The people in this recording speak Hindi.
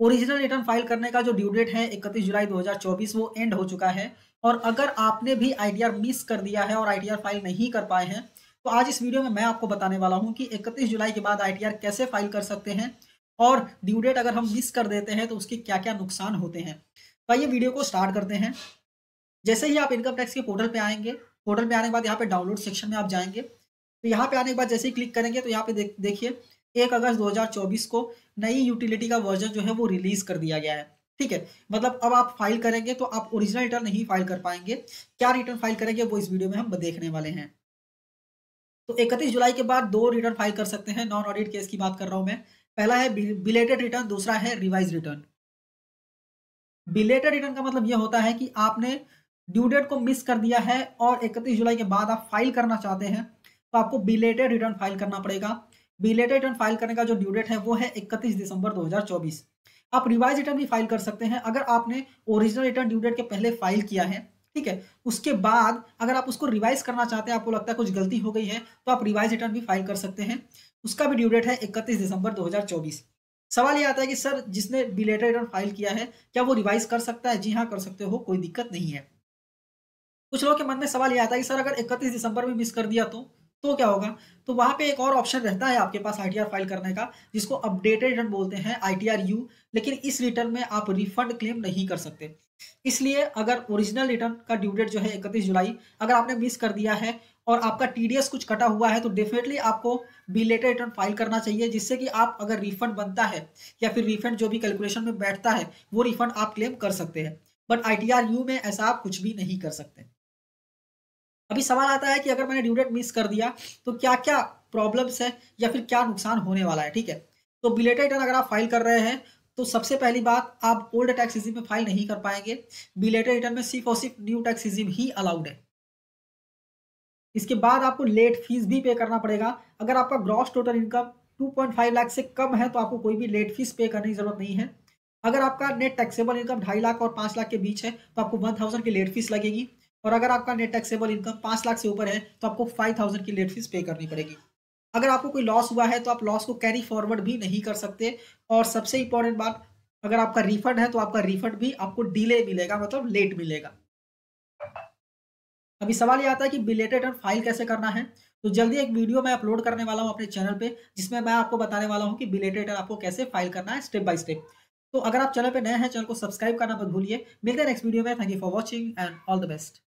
ओरिजिनल रिटर्न फाइल करने का जो ड्यू डेट है 31 जुलाई 2024 वो एंड हो चुका है। और अगर आपने भी आईटीआर मिस कर दिया है और आईटीआर फाइल नहीं कर पाए हैं, तो आज इस वीडियो में मैं आपको बताने वाला हूं कि 31 जुलाई के बाद आईटीआर कैसे फाइल कर सकते हैं और ड्यू डेट अगर हम मिस कर देते हैं तो उसके क्या क्या नुकसान होते हैं। तो आइए वीडियो को स्टार्ट करते हैं। जैसे ही आप इनकम टैक्स के पोर्टल पे आएंगे, पोर्टल पे आने के बाद यहाँ पे डाउनलोड सेक्शन में आप जाएंगे, तो यहाँ पे आने के बाद जैसे ही क्लिक करेंगे तो यहाँ पे देखिए 1 अगस्त 2024 को नई यूटिलिटी का वर्जन जो है वो रिलीज कर दिया गया है। ठीक है, मतलब अब आप फाइल करेंगे तो आप ओरिजिनल रिटर्न नहीं फाइल कर पाएंगे। क्या रिटर्न फाइल करेंगे वो इस वीडियो में हम देखने वाले हैं। तो 31 जुलाई के बाद 2 रिटर्न फाइल कर सकते हैं। नॉन ऑडिट केस की बात कर रहा हूं मैं। पहला है बिलेटेड रिटर्न, दूसरा है रिवाइज रिटर्न। बिलेटेड रिटर्न का मतलब यह होता है कि आपने ड्यू डेट को मिस कर दिया है और 31 जुलाई के बाद आप फाइल करना चाहते हैं, तो आपको बिलेटेड रिटर्न फाइल करना पड़ेगा। बिलेटेड रिटर्न फाइल करने का जो ड्यू डेट है वो है 31 दिसंबर 2024। आप रिवाइज रिटर्न भी फाइल कर सकते हैं अगर आपने ओरिजिनल रिटर्न ड्यू डेट के पहले फाइल किया है। ठीक है, उसके बाद अगर आप उसको रिवाइज करना चाहते हैं, आपको लगता है कुछ गलती हो गई है, तो आप रिवाइज रिटर्न भी फाइल कर सकते हैं। उसका भी ड्यू डेट है 31 दिसंबर 2024। सवाल ये आता है कि सर जिसने बिलेटेड रिटर्न फाइल किया है क्या वो रिवाइज कर सकता है? जी हाँ, कर सकते हो, कोई दिक्कत नहीं है। कुछ लोगों के मन में सवाल ये आता है कि सर अगर 31 दिसंबर में मिस कर दिया तो क्या होगा? तो वहां पे एक और ऑप्शन रहता है आपके पास आईटीआर फाइल करने का, जिसको अपडेटेड रिटर्न बोलते हैं, आईटीआर यू। लेकिन इस रिटर्न में आप रिफंड क्लेम नहीं कर सकते। इसलिए अगर ओरिजिनल रिटर्न का ड्यू डेट जो है 31 जुलाई, अगर आपने मिस कर दिया है और आपका टीडीएस कुछ कटा हुआ है, तो डेफिनेटली आपको बिलेटेड रिटर्न फाइल करना चाहिए, जिससे कि आप अगर रिफंड बनता है या फिर रिफंड जो भी कैलकुलेशन में बैठता है वो रिफंड आप क्लेम कर सकते हैं। बट आईटीआर यू में ऐसा आप कुछ भी नहीं कर सकते। अभी सवाल आता है कि अगर मैंने ड्यू डेट मिस कर दिया तो क्या क्या प्रॉब्लम्स है या फिर क्या नुकसान होने वाला है। ठीक है, तो बिलेटेड रिटर्न अगर आप फाइल कर रहे हैं तो सबसे पहली बात, आप ओल्ड टैक्स रिजीम में फाइल नहीं कर पाएंगे। बिलेटेड रिटर्न में सिर्फ और सिर्फ न्यू टैक्स रिजीम ही अलाउड है। इसके बाद आपको लेट फीस भी पे करना पड़ेगा। अगर आपका ग्रॉस टोटल इनकम 2.5 लाख से कम है तो आपको कोई भी लेट फीस पे करने की जरूरत नहीं है। अगर आपका नेट टैक्सेबल इनकम 2.5 लाख और 5 लाख के बीच है तो आपको 1000 की लेट फीस लगेगी। और अगर आपका नेट टैक्सेबल इनकम 5 लाख से ऊपर है तो आपको 5000 की लेट फीस पे करनी पड़ेगी। अगर आपको कोई लॉस हुआ है तो आप लॉस को कैरी फॉरवर्ड भी नहीं कर सकते। और सबसे इंपॉर्टेंट बात, अगर आपका रिफंड है तो आपका रिफंड भी आपको डिले मिलेगा, मतलब लेट मिलेगा। अभी सवाल ये आता है कि बिलेटेड रिटर्न फाइल कैसे करना है। तो जल्दी एक वीडियो मैं अपलोड करने वाला हूं अपने चैनल पे, जिसमें मैं आपको बताने वाला हूं कि बिलेटेड रिटर्न आपको कैसे फाइल करना है स्टेप बाय स्टेप। तो अगर आप चैनल पे नए हैं, चैनल को सब्सक्राइब करना मत भूलिए। मिलते हैं नेक्स्ट वीडियो में। Thank you for watching and all the best.